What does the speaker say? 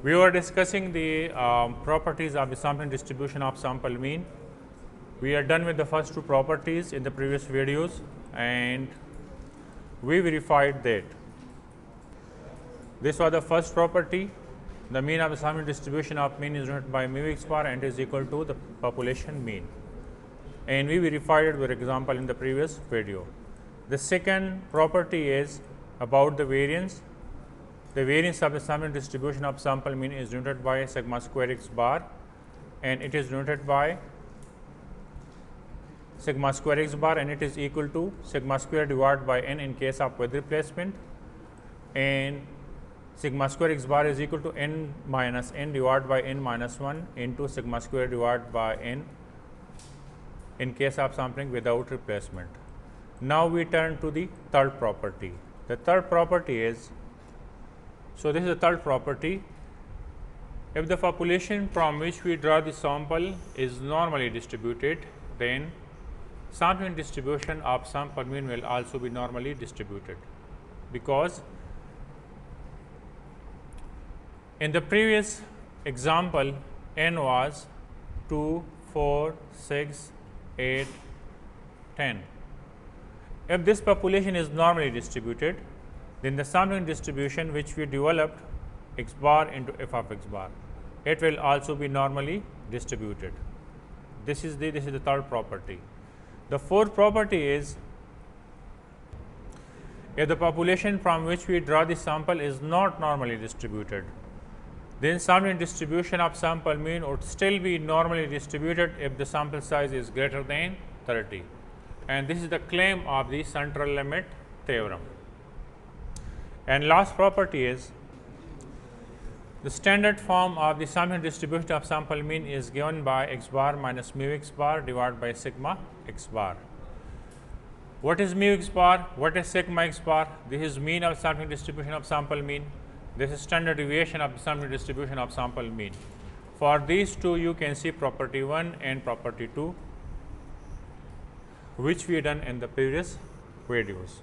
We were discussing the properties of the sampling distribution of sample mean. We are done with the first two properties in the previous videos, and we verified that this was the first property. The mean of the sampling distribution of mean is denoted by mu x bar and is equal to the population mean, and we verified it with example in the previous video. The second property is about the variance. The variance of the sampling distribution of sample mean is denoted by sigma square x bar, and it is denoted by sigma square x bar, and it is equal to sigma square divided by n in case of with replacement, and sigma square x bar is equal to n minus n divided by n minus 1 into sigma square divided by n in case of sampling without replacement. Now, we turn to the third property. The third property is, so this is the third property. If the population from which we draw the sample is normally distributed, then sampling distribution of sample mean will also be normally distributed, because in the previous example n was 2, 4, 6, 8, 10. If this population is normally distributed, then the sampling distribution which we developed x bar into f of x bar, it will also be normally distributed. This is the third property. The fourth property is, if the population from which we draw the sample is not normally distributed, then sampling distribution of sample mean would still be normally distributed if the sample size is greater than 30, and this is the claim of the central limit theorem. And last property is, the standard form of the sampling distribution of sample mean is given by x bar minus mu x bar divided by sigma x bar. What is mu x bar? What is sigma x bar? This is mean of sampling distribution of sample mean. This is standard deviation of the sampling distribution of sample mean. For these two, you can see property 1 and property 2, which we done in the previous videos.